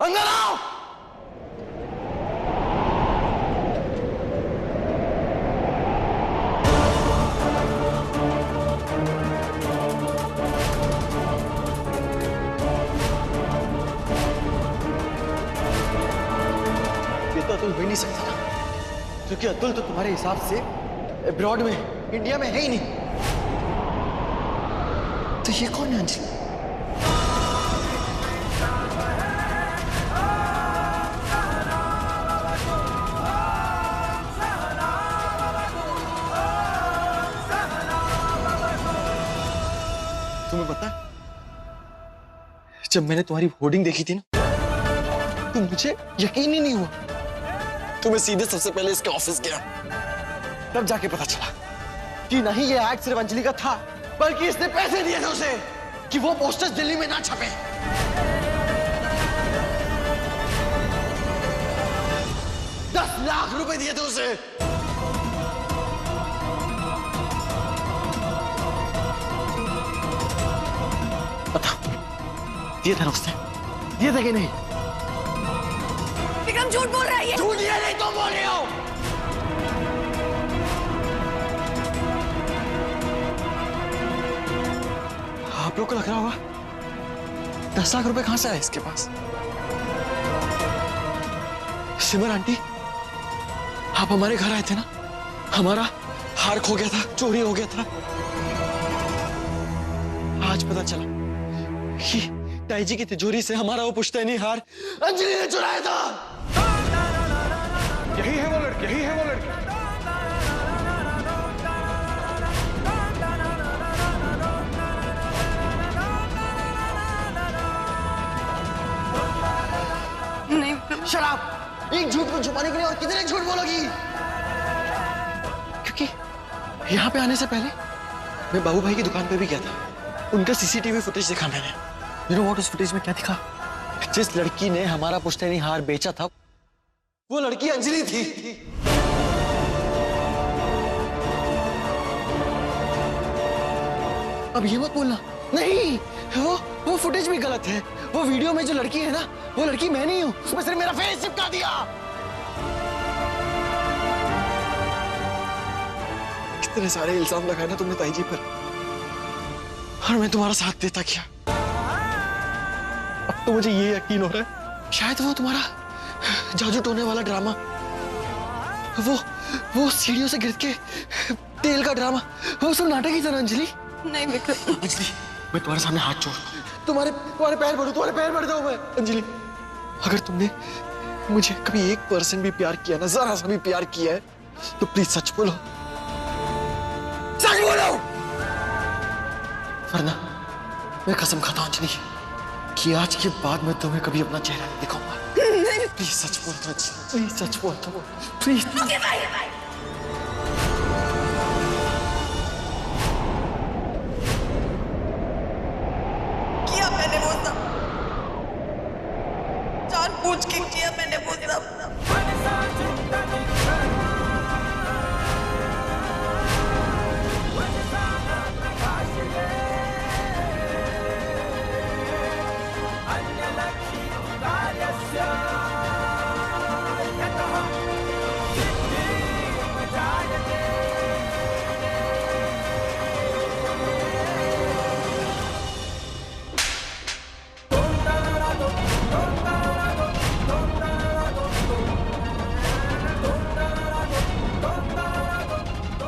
अंदर आओ। ये तो अतुल हो ही नहीं सकता ना, क्योंकि अतुल तो तुम्हारे हिसाब से अब्रॉड में, इंडिया में है ही नहीं। तो ये कौन है अंजलि? तुम्हें पता है, जब मैंने तुम्हारी होर्डिंग देखी थी ना, तो मुझे यकीन ही नहीं हुआ। तो मैं सीधे सबसे पहले इसके ऑफिस गया, तब जाके पता चला कि नहीं, ये एड सिर्फ अंजलि का था, बल्कि इसने पैसे दिए थे उसे कि वो पोस्टर्स दिल्ली में ना छपे। ₹10 लाख दिए थे उसे। बता, दिए थे ना उसने? दिए थे कि नहीं? विक्रम झूठ बोल रहा है ये। झूठ ये नहीं तो बोल रहे हो। आप लोग को लग रहा होगा ₹10 लाख कहां से आए इसके पास? सिमर आंटी, आप हमारे घर आए थे ना, हमारा हार खो गया था, चोरी हो गया था। आज पता चला कि ताई जी की तिजोरी से हमारा वो पुश्तैनी हार अंजलि ने चुराया था। यही है वो लड़की, यही है वो लड़की। नहीं शराब, एक झूठ को छुपाने के लिए और कितने झूठ बोलोगी? क्योंकि यहाँ पे आने से पहले मैं बाबू भाई की दुकान पे भी गया था, उनका सीसीटीवी फुटेज देखा मैंने। यू नो व्हाट, उस फुटेज में क्या दिखा? जिस लड़की ने हमारा पुश्तैनी हार बेचा था, वो लड़की अंजलि थी। अब ये मत बोलना, नहीं, वो फुटेज भी गलत है। वो वीडियो में जो लड़की है ना, वो लड़की मैं नहीं हूं, उसमें सिर्फ मेरा फेस चिपका दिया। कितने सारे इल्जाम लगाए ना तुमने ताई जी पर, और मैं तुम्हारा साथ देता क्या? अब तो मुझे ये यकीन हो रहा है, शायद वो तुम्हारा जादू टोने वाला ड्रामा, वो सीढ़ियों से गिर के तेल का ड्रामा, वो सब नाटक ही था ना अंजलि? नहीं विक्रम। अंजलि, मैं तुम्हारे सामने हाथ जोड़, तुम्हारे पैर पड़ूं, तुम्हारे पैर पड़ जाऊं मैं। अंजलि, अगर तुमने मुझे कभी 1% भी प्यार किया ना, जरा सा भी प्यार किया है, तो प्लीज सच बोलो, सच बोलो, वरना मैं कसम खाता हूं अंजलि कि आज के बाद मैं तुम्हें कभी अपना चेहरा नहीं दिखाऊंगा। प्लीज सच बोल दो, प्लीज सच बोल दो, प्लीज। किया मैंने वो सब, जानबूझ के किया मैंने वो सब।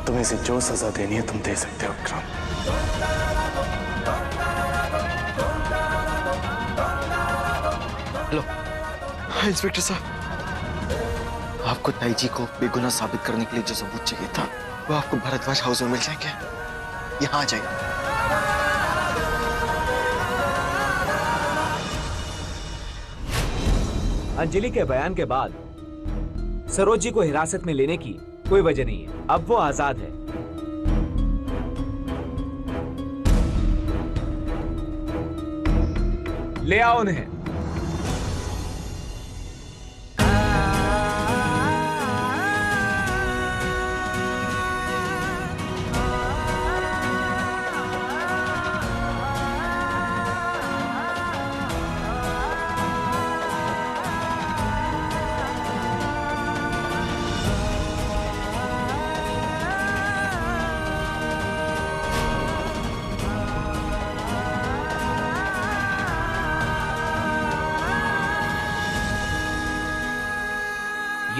तुम्हें इसे जो सजा देनी है तुम दे सकते हो विक्रम। हेलो इंस्पेक्टर साहब, आपको ताई जी को बेगुनाह साबित करने के लिए जो सबूत चाहिए था, वो आपको भारद्वाज हाउस में मिल जाएंगे। यहाँ आ जाइए। अंजलि के बयान के बाद सरोज जी को हिरासत में लेने की कोई वजह नहीं है, अब वो आजाद है। ले आओ उन्हें।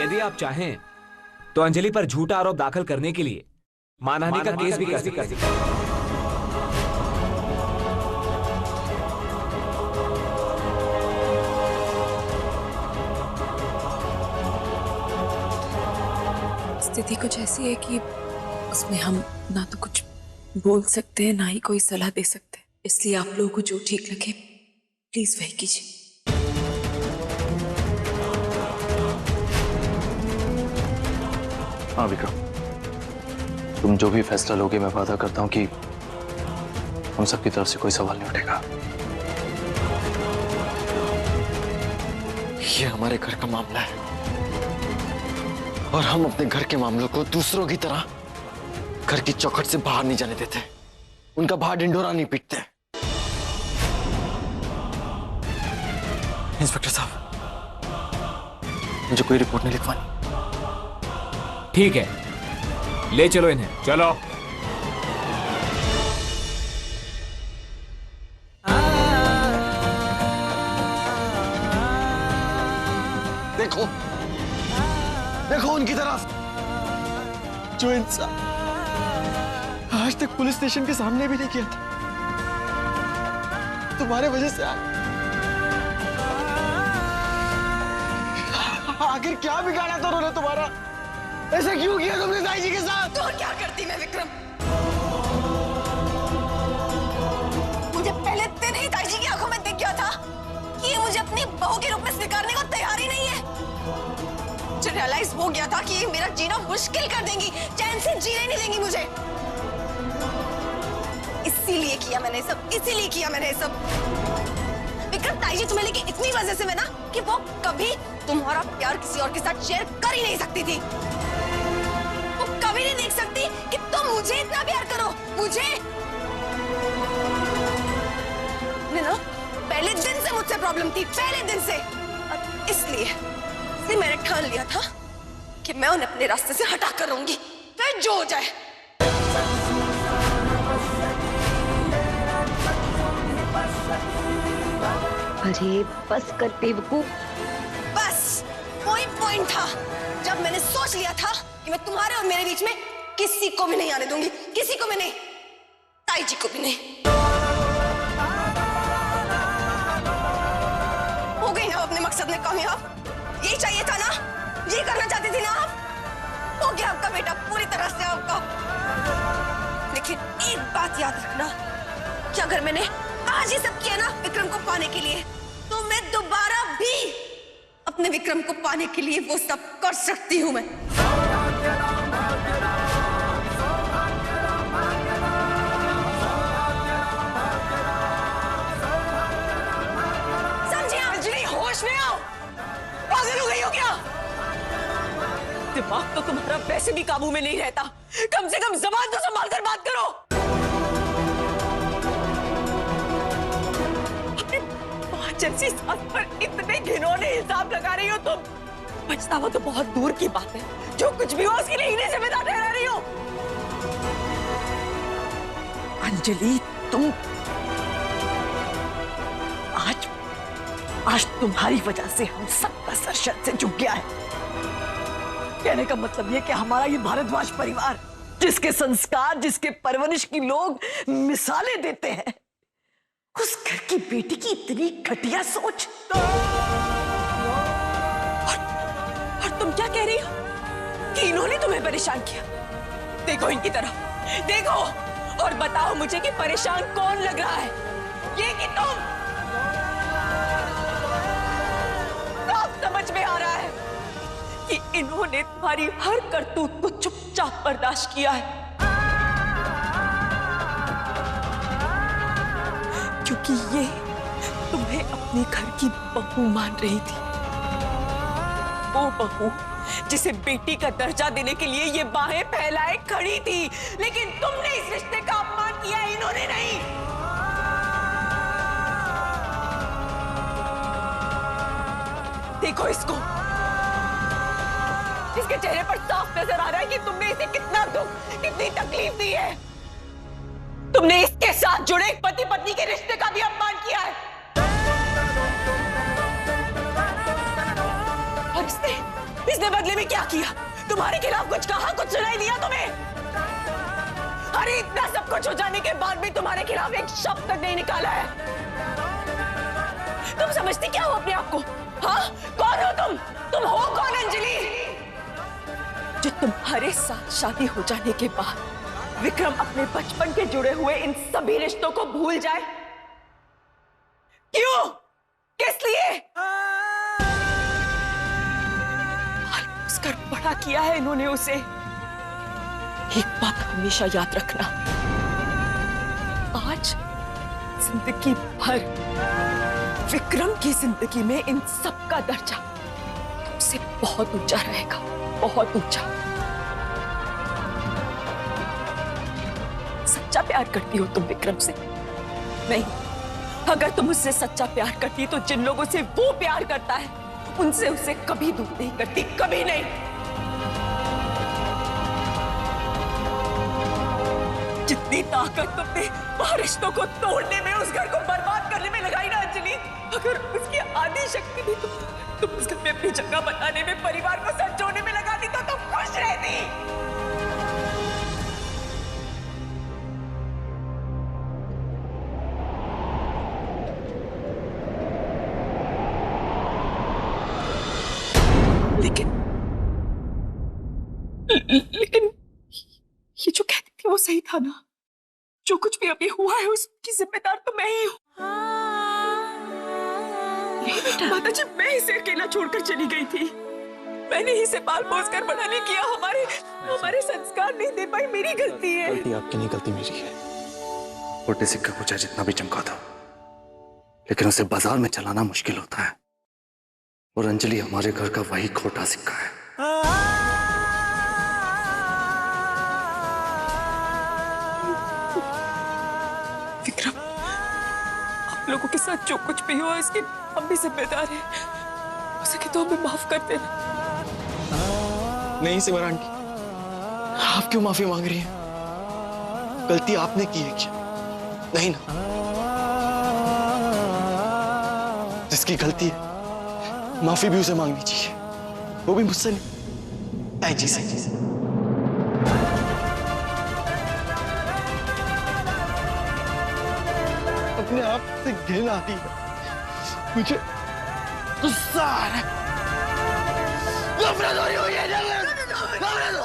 यदि आप चाहें तो अंजलि पर झूठा आरोप दाखिल करने के लिए मानहानि का केस भी कर सकते हैं। स्थिति कुछ ऐसी है कि उसमें हम ना तो कुछ बोल सकते हैं ना ही कोई सलाह दे सकते हैं, इसलिए आप लोगों को जो ठीक लगे प्लीज वही कीजिए। हाँ विक्रम, तुम जो भी फैसला लोगे मैं वादा करता हूं कि हम सबकी तरफ से कोई सवाल नहीं उठेगा। ये हमारे घर का मामला है और हम अपने घर के मामलों को दूसरों की तरह घर की चौखट से बाहर नहीं जाने देते, उनका बाहर ढिंढोरा नहीं पीटते। इंस्पेक्टर साहब, मुझे कोई रिपोर्ट नहीं लिखवानी। ठीक है, ले चलो इन्हें। चलो। देखो देखो उनकी तरफ, जो इंसान आज तक पुलिस स्टेशन के सामने भी नहीं किया था, तुम्हारे वजह से आखिर क्या बिगाड़ा था उन्होंने तुम्हारा? ऐसा क्यों किया तुमने ताई जी के साथ? तो और क्या करती मैं विक्रम? मुझे पहले दिन ही ताई जी की आंखों में दिख गया था कि ये मुझे अपनी बहू के रूप में स्वीकारने को तैयार ही नहीं है। मुझे रियलाइज हो गया था कि ये मेरा जीना मुश्किल कर देंगी, चैन से जीने नहीं देंगी मुझे। इसीलिए किया मैंने सब, इसीलिए किया मैंने सब। विक्रम, ताई जी तुम्हें लेके इतनी वजह से मैं ना कि वो कभी तुम्हारा प्यार किसी और के साथ शेयर कर ही नहीं सकती थी। वो कभी नहीं देख सकती कि तुम मुझे इतना प्यार करो। मुझे ना पहले दिन से मुझसे प्रॉब्लम थी, पहले दिन से। और इसलिए मैंने ठान लिया था कि मैं उन्हें अपने रास्ते से हटा कर रहूंगी, फिर जो हो जाए। अरे बस कर बेवकूफ। बस वही पॉइंट था जब मैंने सोच लिया था कि मैं तुम्हारे और मेरे बीच में किसी को भी नहीं आने दूंगी, किसी को भी नहीं, ताई जी को भी नहीं। हो गई ना अपने मकसद में कामयाब? यही चाहिए था ना, ये करना चाहती थी ना आप? हो गया आपका बेटा पूरी तरह से आपका। लेकिन एक बात याद रखना कि अगर मैंने आज ये सब किया ना विक्रम को पाने के लिए, तो मैं दोबारा भी अपने विक्रम को पाने के लिए वो सब कर सकती हूं मैं। समझिए अंजलि, होश में आओ। पागल हो गई हो क्या? दिमाग तो तुम्हारा वैसे भी काबू में नहीं रहता, कम से कम ज़बान तो संभाल कर बात करो। जैसी सास पर इतने घिनौने इल्जाम लगा रही हो तुम। पछतावा तो बहुत दूर की बात है, जो कुछ भी हो उसके लिए इन्हें जिम्मेदार ठहरा रही हो। अंजलि, तुम आज तुम्हारी वजह से हम सबका सर शर्त से झुक गया है। कहने का मतलब ये कि हमारा ये भारद्वाज परिवार, जिसके संस्कार, जिसके परवरिश की लोग मिसालें देते हैं, उस घर की बेटी की इतनी घटिया सोच। और तुम क्या कह रही हो कि इन्होंने तुम्हें परेशान किया? देखो इनकी तरफ देखो और बताओ मुझे कि परेशान कौन लग रहा है, ये कि तुम? साफ समझ में आ रहा है कि इन्होंने तुम्हारी हर करतूत को चुपचाप बर्दाश्त किया है, क्योंकि ये तुम्हें अपने घर की बहू मान रही थी। वो बहू जिसे बेटी का दर्जा देने के लिए ये बाहें फैलाए खड़ी थी, लेकिन तुमने इस रिश्ते का अपमान किया, इन्होंने नहीं। देखो इसको, इसके चेहरे पर साफ नजर आ रहा है कि तुमने इसे कितना दुख, कितनी तकलीफ दी है। तुमने इसके साथ जुड़े एक पति पत्नी के रिश्ते का भी अपमान किया है। और इस उसने बदले में क्या किया? तुम्हारे खिलाफ कुछ कहा, कुछ सुनाई दिया तुम्हें? अरे इतना सब कुछ हो जाने के बाद भी तुम्हारे खिलाफ एक शब्द तक नहीं निकाला है। तुम समझती क्या हो अपने आप को? हाँ, कौन हो तुम? तुम हो कौन अंजलि? जो तुम्हारे साथ शादी हो जाने के बाद विक्रम अपने बचपन के जुड़े हुए इन सभी रिश्तों को भूल जाए? क्यों? किस लिए? कर बड़ा किया है इन्होंने उसे। एक बात हमेशा याद रखना, आज जिंदगी भर विक्रम की जिंदगी में इन सब का दर्जा तुमसे बहुत ऊंचा रहेगा, बहुत ऊंचा। सच्चा प्यार करती हो तुम विक्रम से? नहीं, अगर तुम उससे सच्चा प्यार करती तो जिन लोगों से वो प्यार करता है उनसे उसे कभी दूर नहीं करती, कभी नहीं। जितनी ताकत तुमने वह रिश्तों को तोड़ने में, उस घर को बर्बाद करने में लगाई ना अंजलि, अगर उसकी आधी शक्ति भी तुम उस घर में अपनी जगह बनाने में, परिवार को संजोने में लगा दी तो तुम खुश रहती। लेकिन ये जो कहती थी वो सही था ना? जो कुछ भी अभी हुआ है उसकी जिम्मेदार तो मैं ही हूँ। माता जी, मैं इसे अकेला छोड़कर चली गई थी। मैंने ही इसे पाल पोस कर बड़ा नहीं किया। हमारे संस्कार नहीं दे पाई, मेरी गलती है। गलती आपकी नहीं, गलती मेरी है। छोटे सिक्का को चाहे जितना भी चमका दो, लेकिन उसे बाजार में चलाना मुश्किल होता है। और अंजलि हमारे घर का वही खोटा सिक्का है। विक्रम, आप लोगों के साथ जो कुछ भी हुआ इसकी हम भी जिम्मेदार हैं। हो सके तो हमें माफ कर देना। नहीं सिमर आंटी, आप क्यों माफी मांग रही हैं? गलती आपने की है क्या? नहीं ना? जिसकी गलती है माफी भी उसे मांगनी चाहिए, वो भी मुझसे नहीं, ऐ जी से। अपने आप से घिन आती है, मुझे गुस्सा आ रहा है। नफरत हो रही है, नफरत।